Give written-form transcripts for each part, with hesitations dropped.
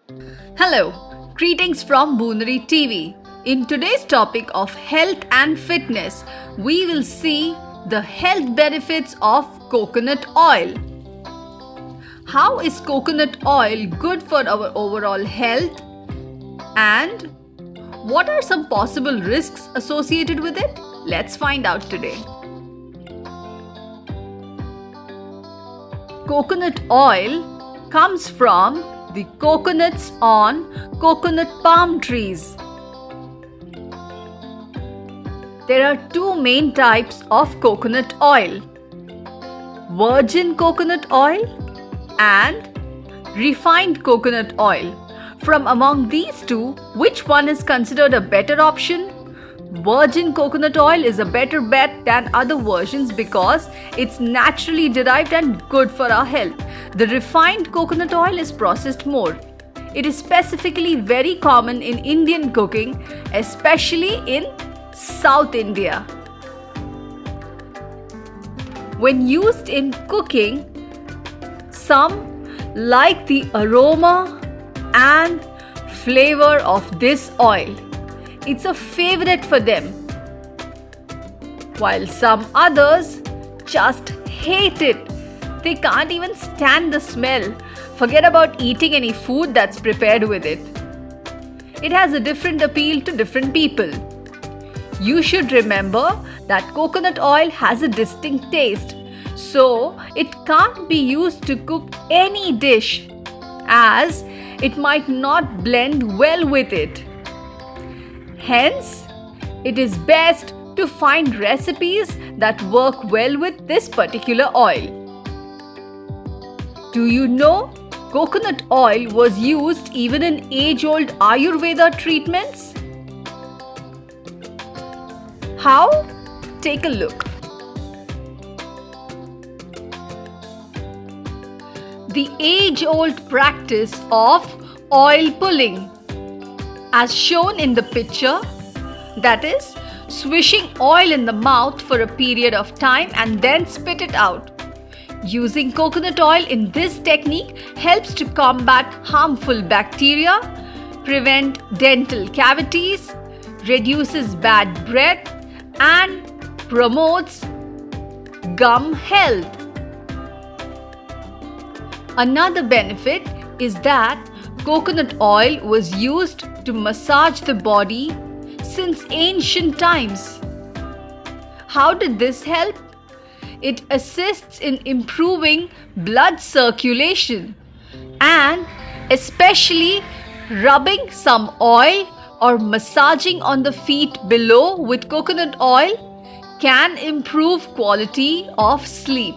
Hello, greetings from Boonari TV. In today's topic of health and fitness, we will see the health benefits of coconut oil. How is coconut oil good for our overall health? And what are some possible risks associated with it? Let's find out today. Coconut oil comes from the coconuts on coconut palm trees. There are two main types of coconut oil: virgin coconut oil and refined coconut oil. From among these two, which one is considered a better option? Virgin coconut oil is a better bet than other versions because it's naturally derived and good for our health. The refined coconut oil is processed more. It is specifically very common in Indian cooking, especially in South India. When used in cooking, some like the aroma and flavor of this oil. It's a favorite for them, while some others just hate it. They can't even stand the smell. Forget about eating any food that's prepared with it. It has a different appeal to different people. You should remember that coconut oil has a distinct taste, so it can't be used to cook any dish, as it might not blend well with it. Hence, it is best to find recipes that work well with this particular oil. Do you know coconut oil was used even in age-old Ayurveda treatments? How? Take a look. The age-old practice of oil pulling, as shown in the picture, that is, swishing oil in the mouth for a period of time and then spit it out. Using coconut oil in this technique helps to combat harmful bacteria, prevent dental cavities, reduces bad breath, and promotes gum health. Another benefit is that coconut oil was used to massage the body since ancient times. How did this help? It assists in improving blood circulation, and especially rubbing some oil or massaging on the feet below with coconut oil can improve quality of sleep.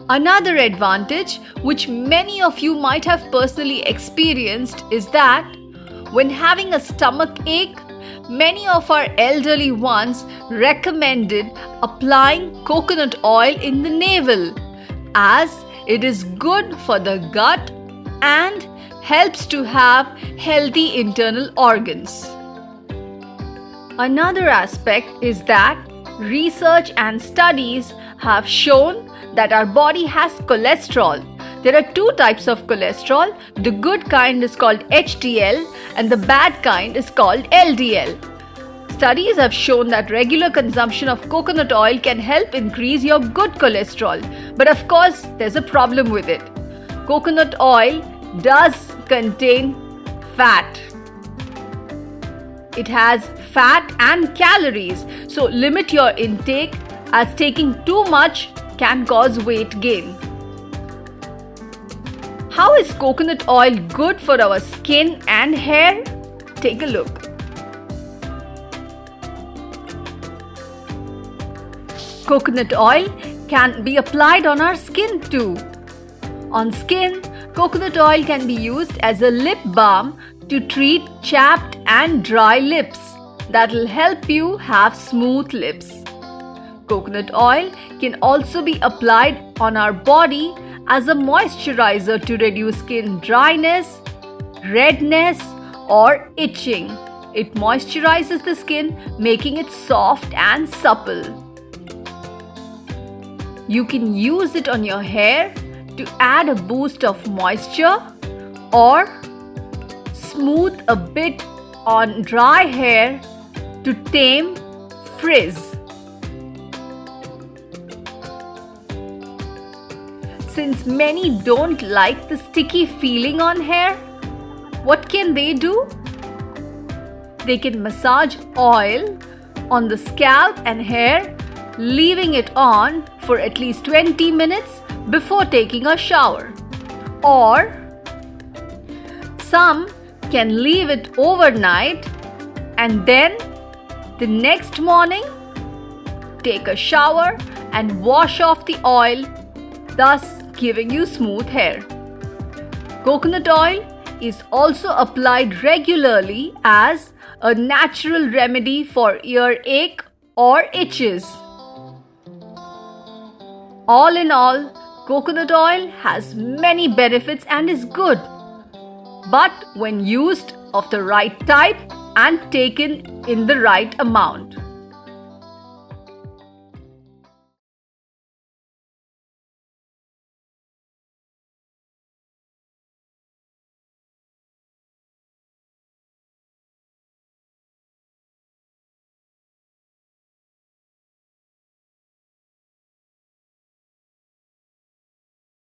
Another advantage, which many of you might have personally experienced, is that when having a stomach ache, many of our elderly ones recommended applying coconut oil in the navel, as it is good for the gut and helps to have healthy internal organs. Another aspect is that research and studies have shown that our body has cholesterol. There are two types of cholesterol. The good kind is called HDL and the bad kind is called LDL. Studies have shown that regular consumption of coconut oil can help increase your good cholesterol. But of course, there's a problem with it. Coconut oil does contain fat. It has fat and calories, so limit your intake, as taking too much can cause weight gain. How is coconut oil good for our skin and hair? Take a look. Coconut oil can be applied on our skin too. On skin, coconut oil can be used as a lip balm to treat chapped and dry lips. That will help you have smooth lips. Coconut oil can also be applied on our body as a moisturizer to reduce skin dryness, redness, or itching. It moisturizes the skin, making it soft and supple. You can use it on your hair to add a boost of moisture or smooth a bit on dry hair to tame frizz. Since many don't like the sticky feeling on hair, what can they do? They can massage oil on the scalp and hair, leaving it on for at least 20 minutes before taking a shower. Or some can leave it overnight and then the next morning take a shower and wash off the oil, thus giving you smooth hair. Coconut oil is also applied regularly as a natural remedy for earache or itches. All in all, coconut oil has many benefits and is good, but when used of the right type and taken in the right amount.